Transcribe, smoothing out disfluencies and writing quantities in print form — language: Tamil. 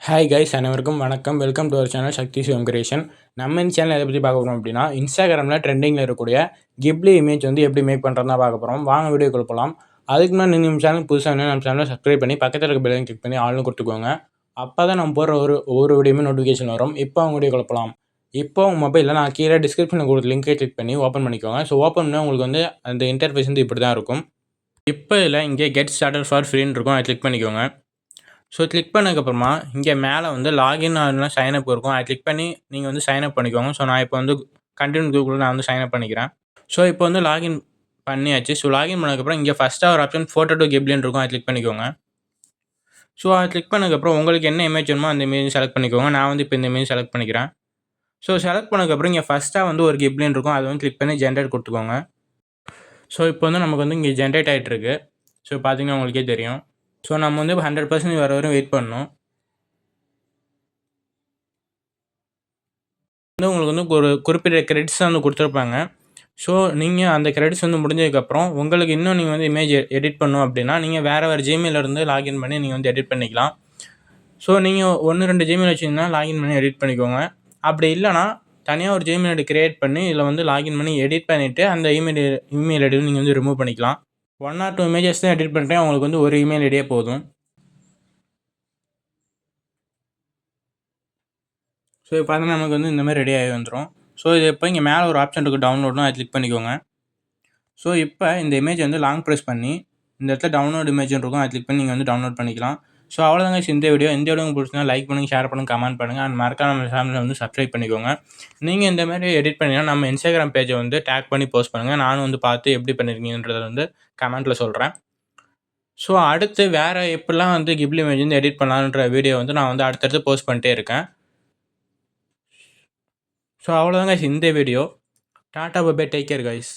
ஹாய் கைஸ், அனைவருக்கும் வணக்கம். Welcome to our channel Sakthi Sivam creation. நம்ம இந்த சேனல் எதை பற்றி பார்க்க போகிறோம் அப்படின்னா, இன்ஸ்டாகிராமில் ட்ரெண்டிங்கில் இருக்கக்கூடிய கிப்லி இமேஜ் வந்து எப்படி மேக் பண்ணுறதா பார்க்க போகிறோம். வாங்க வீடியோ கொடுப்பலாம். அதுக்கு முன்னாடி நீங்கள் நம்ம சேனல் புதுசாக நம்ம சேனலை சப்ஸ்கிரைப் பண்ணி பக்கத்தில் இருக்க பெல்லையும் கிளிக் பண்ணி ஆள்னு கொடுத்துக்கோங்க. அப்போ தான் நம்ம போகிற ஒவ்வொரு வீடியோமே நோட்டிஃபிகேஷன் வரும். இப்போ அவங்க வீடியோ கொடுப்பலாம். இப்போ உங்கள் மொபைலில் நான் கீழே டிஸ்கிரிப்ஷனில் கொடுத்த லிங்கை கிளிக் பண்ணி ஓப்பன் பண்ணிக்கோங்க. ஸோ ஓப்பன் பண்ணால் உங்களுக்கு வந்து அந்த இன்டர்ஃபேஸ் வந்து இப்படி தான் இருக்கும். இப்போ இதில் இங்கே கெட் ஸ்டார்டட் ஃபார் ஃப்ரீன்னு இருக்கும், அதை கிளிக் பண்ணிக்கோங்க. ஸோ கிளிக் பண்ணதுக்கப்புறமா இங்கே மேலே வந்து லாகின் ஆகலாம் சைனப் இருக்கும். அதை கிளிக் பண்ணி நீங்கள் வந்து சைனப் பண்ணிக்கோங்க. ஸோ நான் இப்போ வந்து கண்டினியூ கூகுள் நான் வந்து சைனப் பண்ணிக்கிறேன். ஸோ இப்போ வந்து லாகின் பண்ணியாச்சு. ஸோ லாகின் பண்ணதுக்கப்புறம் இங்கே ஃபஸ்ட்டாக ஒரு ஆப்ஷன் ஃபோட்டோ டு கிப்லின்னு இருக்கும், அதை கிளிக் பண்ணிக்கோங்க. ஸோ அதை கிளிக் பண்ணதுக்கப்புறம் உங்களுக்கு என்ன இமேஜ் வேணுமோ அந்த இமேஜ் செலக்ட் பண்ணிக்கோங்க. நான் வந்து இப்போ இந்த இமேஜ் செலக்ட் பண்ணிக்கிறேன். ஸோ செலக்ட் பண்ணதுக்கப்புறம் இங்கே ஃபஸ்ட்டாக வந்து ஒரு கிப்லின்னு இருக்கும், அதை வந்து கிளிக் பண்ணி ஜென்ரேட் கொடுத்துக்கோங்க. ஸோ இப்போ வந்து நமக்கு வந்து இங்கே ஜென்ரேட் ஆகிட்டு இருக்கு. ஸோ பார்த்தீங்கன்னா உங்களுக்கே தெரியும். ஸோ நம்ம வந்து 100% வர வரையும் வெயிட் பண்ணணும். வந்து உங்களுக்கு வந்து ஒரு குறிப்பிட்ட கிரெடிட்ஸ் வந்து கொடுத்துருப்பாங்க. ஸோ நீங்கள் அந்த கிரெடிட்ஸ் வந்து முடிஞ்சதுக்கப்புறம் உங்களுக்கு இன்னும் நீங்கள் வந்து இமேஜ் எடிட் பண்ணணும் அப்படின்னா நீங்கள் வேறு ஜிமெயிலிருந்து லாகின் பண்ணி நீங்கள் வந்து எடிட் பண்ணிக்கலாம். ஸோ நீங்கள் 1-2 ஜிமெயில் வச்சிங்கன்னா லாகின் பண்ணி எடிட் பண்ணிக்கோங்க. அப்படி இல்லைனா தனியாக ஒரு ஜிமெயில் ஐடி கிரியேட் பண்ணி இதில் வந்து லாகின் பண்ணி எடிட் பண்ணிவிட்டு அந்த இமெயில் ஐடி நீங்கள் வந்து ரிமூவ் பண்ணிக்கலாம். 1 or 2 இமேஜஸ் தான் எடிட் பண்ணுறேன், உங்களுக்கு வந்து ஒரு இமெயில் ஐடியே போதும். ஸோ இப்போ பார்த்தீங்கன்னா நமக்கு வந்து இந்த மாதிரி ரெடி ஆகி வந்துடும். ஸோ இது இப்போ இங்கே மேலே ஒரு ஆப்ஷன் இருக்குது, டவுன்லோட்னு, அதை கிளிக் பண்ணிக்கோங்க. ஸோ இப்போ இந்த இமேஜ் வந்து லாங் ப்ரெஸ் பண்ணி இந்த இடத்துல டவுன்லோட் இமேஜ் இருக்கும், அதை கிளிக் பண்ணி நீங்கள் வந்து டவுன்லோட் பண்ணிக்கலாம். ஸோ அவ்வளோதாங்க இந்த வீடியோ. உங்களுக்கு பிடிச்சிருந்தா லைக் பண்ணுங்கள், ஷேர் பண்ணுங்கள், கமெண்ட் பண்ணுங்கள். அண்ட் மறக்காம நம்ம சேனலை வந்து சப்ஸ்கிரைப் பண்ணிக்கோங்க. நீங்கள் இந்த மாதிரி எடிட் பண்ணிங்கன்னா நம்ம இன்ஸ்டாகிராம் பேஜை வந்து டேக் பண்ணி போஸ்ட் பண்ணுங்கள். நானும் வந்து பார்த்து எப்படி பண்ணியிருக்கீங்கன்றதை வந்து கமெண்ட்டில் சொல்கிறேன். ஸோ அடுத்து வேறு எப்படிலாம் வந்து கிப்லி இமேஜ் வந்து எடிட் பண்ணலான்ற வீடியோ வந்து நான் வந்து அடுத்தடுத்து போஸ்ட் பண்ணிட்டே இருக்கேன். ஸோ அவ்வளோதாங்க இந்த video. Tata bye bye, take care guys.